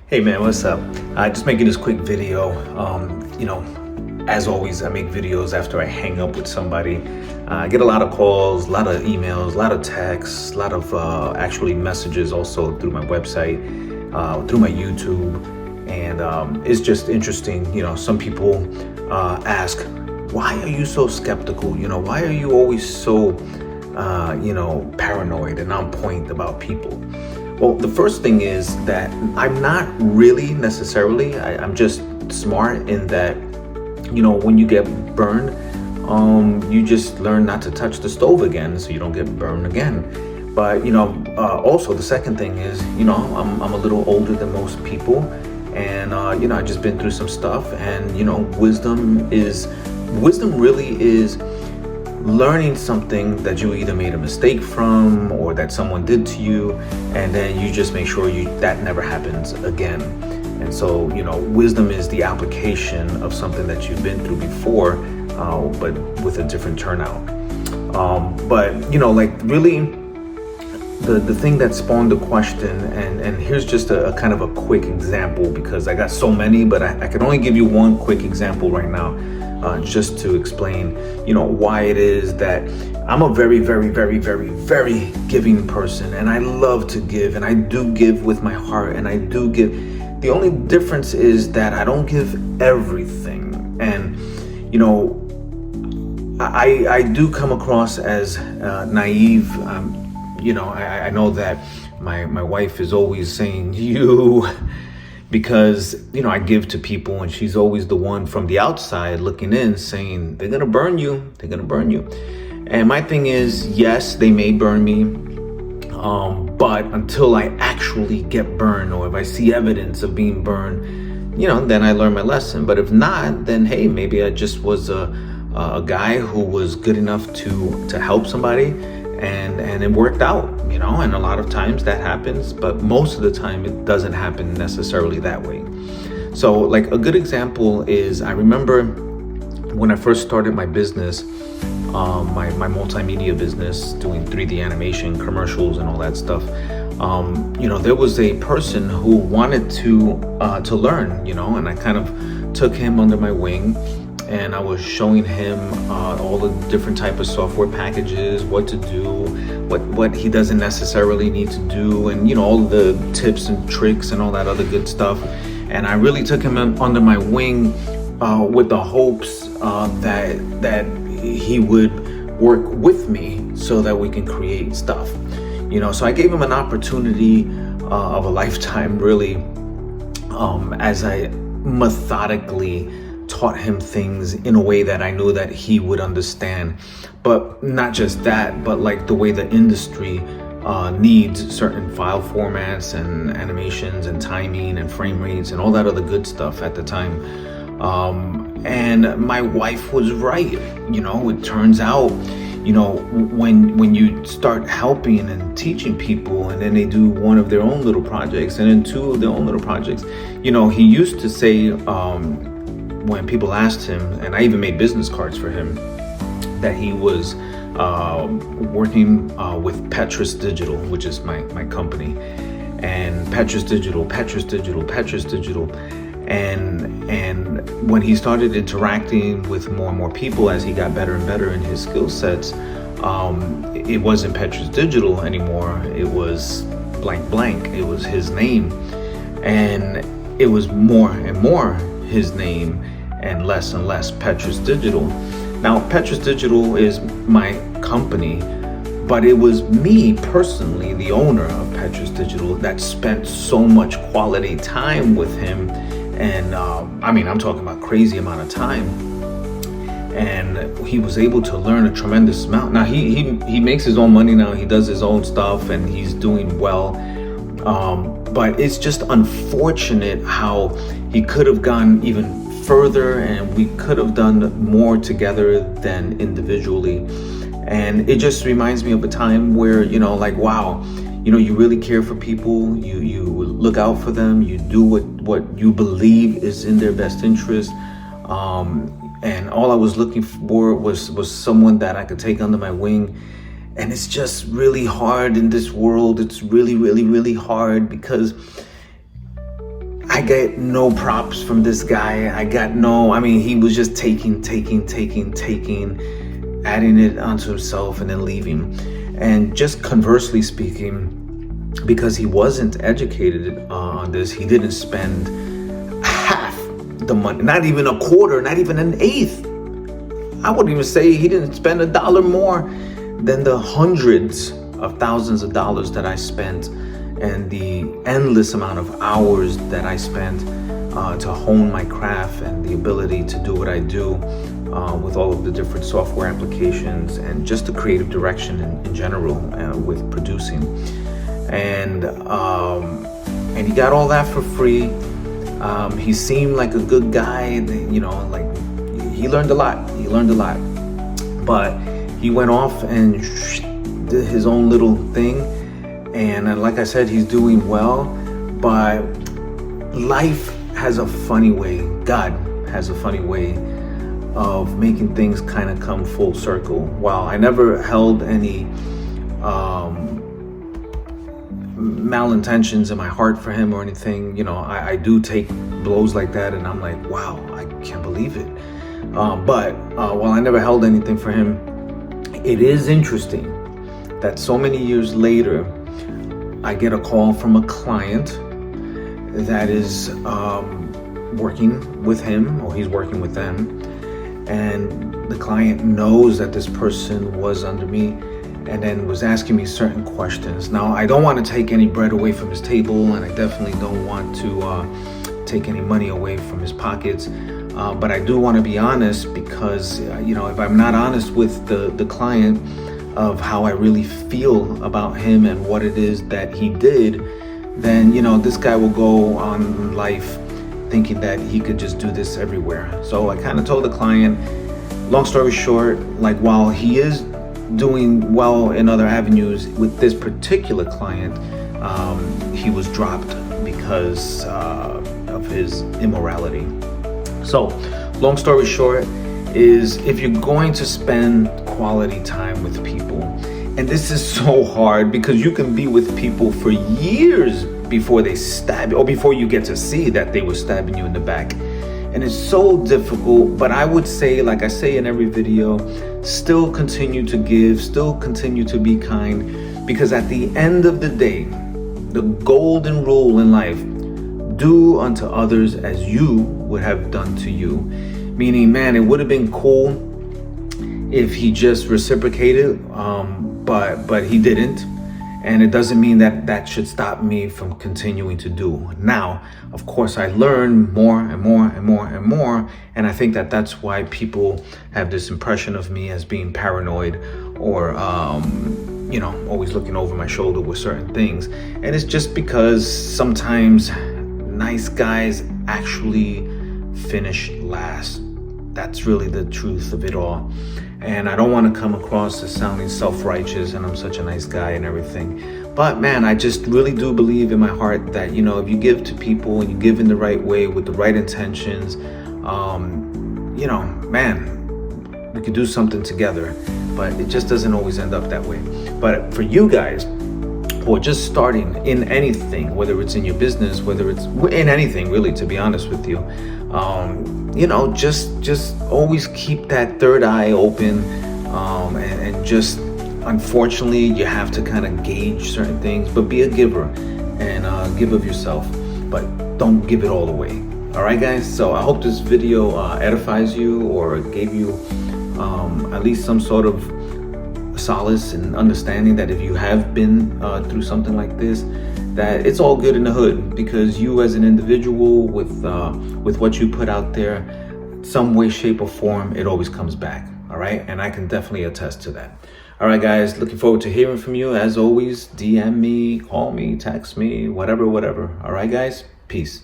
Hey man, what's up? Just making this quick video. As always, I make videos after I hang up with somebody. I get a lot of calls, a lot of emails, a lot of texts, a lot of actually messages also through my website, through my YouTube. And it's just interesting. Some people ask, why are you so skeptical? Why are you always so, paranoid and on point about people? Well, the first thing is that I'm not really necessarily, I'm just smart in that, when you get burned, you just learn not to touch the stove again so you don't get burned again. But, also the second thing is, I'm a little older than most people, and, I've just been through some stuff, and, wisdom really is learning something that you either made a mistake from or that someone did to you, and then you just make sure that never happens again. And so, wisdom is the application of something that you've been through before, but with a different turnout. Really, the thing that spawned the question, and here's just a kind of a quick example, because I got so many, but I can only give you one quick example right now. Just to explain, why it is that I'm a very, very, very, very, very giving person, and I love to give, and I do give with my heart, and I do give. The only difference is that I don't give everything, and I do come across as naive. I know that my wife is always saying you. Because, I give to people, and she's always the one from the outside looking in saying, they're going to burn you. They're going to burn you. And my thing is, yes, they may burn me. But until I actually get burned, or if I see evidence of being burned, then I learn my lesson. But if not, then, hey, maybe I just was a guy who was good enough to help somebody. And it worked out, and a lot of times that happens, but most of the time it doesn't happen necessarily that way. So like a good example is, I remember when I first started my business, my multimedia business, doing 3D animation, commercials and all that stuff. There was a person who wanted to learn, and I kind of took him under my wing. And I was showing him all the different type of software packages, what to do, what he doesn't necessarily need to do, and all the tips and tricks and all that other good stuff. And I really took him under my wing with the hopes that he would work with me so that we can create stuff. So I gave him an opportunity of a lifetime, really, as I methodically taught him things in a way that I knew that he would understand. But not just that, but like the way the industry needs certain file formats and animations and timing and frame rates and all that other good stuff at the time. And my wife was right. It turns out, when you start helping and teaching people, and then they do one of their own little projects and then two of their own little projects, he used to say, when people asked him, and I even made business cards for him, that he was working with Petrus Digital, which is my company, and Petrus Digital, and when he started interacting with more and more people as he got better and better in his skill sets, it wasn't Petrus Digital anymore. It was blank. It was his name, and it was more and more his name and less Petrus Digital. Now, Petrus Digital is my company, but it was me personally, the owner of Petrus Digital, that spent so much quality time with him. And I'm talking about crazy amount of time. And he was able to learn a tremendous amount. Now he makes his own money now. He does his own stuff and he's doing well. But it's just unfortunate how he could have gone even further, and we could have done more together than individually. And it just reminds me of a time where, wow, you really care for people, you look out for them, you do what you believe is in their best interest. And all I was looking for was someone that I could take under my wing. And it's just really hard in this world. It's really, really, really hard, because I get no props from this guy. I mean, he was just taking, adding it onto himself and then leaving. And just conversely speaking, because he wasn't educated on this, he didn't spend half the money, not even a quarter, not even an eighth. I wouldn't even say he didn't spend $1 more than the hundreds of thousands of dollars that I spent and the endless amount of hours that I spent to hone my craft and the ability to do what I do with all of the different software applications and just the creative direction in general with producing. And he got all that for free. He seemed like a good guy, you know, like he learned a lot. But he went off and did his own little thing. And like I said, he's doing well. But life has a funny way, God has a funny way of making things kind of come full circle. While I never held any malintentions in my heart for him or anything, you know, I do take blows like that and I'm like, wow, I can't believe it. But while I never held anything for him, it is interesting that so many years later, I get a call from a client that is working with him, or he's working with them, and the client knows that this person was under me and then was asking me certain questions. Now, I don't want to take any bread away from his table, and I definitely don't want to take any money away from his pockets. But I do want to be honest because, you know, if I'm not honest with the client of how I really feel about him and what it is that he did, then, you know, this guy will go on life thinking that he could just do this everywhere. So I kind of told the client, long story short, like while he is doing well in other avenues, with this particular client, he was dropped because of his immorality. So long story short is, if you're going to spend quality time with people, and this is so hard because you can be with people for years before they stab you, or before you get to see that they were stabbing you in the back. And it's so difficult, but I would say, like I say in every video, still continue to give, still continue to be kind, because at the end of the day, the golden rule in life, do unto others as you would have done to you. Meaning, man, it would have been cool if he just reciprocated, but he didn't. And it doesn't mean that that should stop me from continuing to do. Now, of course, I learn more and more. And I think that that's why people have this impression of me as being paranoid or, you know, always looking over my shoulder with certain things. And it's just because sometimes nice guys actually finish last. That's really the truth of it all. And I don't want to come across as sounding self-righteous and I'm such a nice guy and everything. But man, I just really do believe in my heart that, you know, if you give to people and you give in the right way with the right intentions, you know, man, we could do something together. But it just doesn't always end up that way. But for you guys who are just starting in anything, whether it's in your business, whether it's in anything really, to be honest with you, you know, just always keep that third eye open, and just, unfortunately, you have to kind of gauge certain things, but be a giver and give of yourself, but don't give it all away. All right, guys. So I hope this video edifies you or gave you at least some sort of solace and understanding that if you have been through something like this, that it's all good in the hood, because you as an individual with what you put out there, some way, shape or form, it always comes back. All right. And I can definitely attest to that. All right, guys, looking forward to hearing from you. As always, DM me, call me, text me, whatever. All right, guys, peace.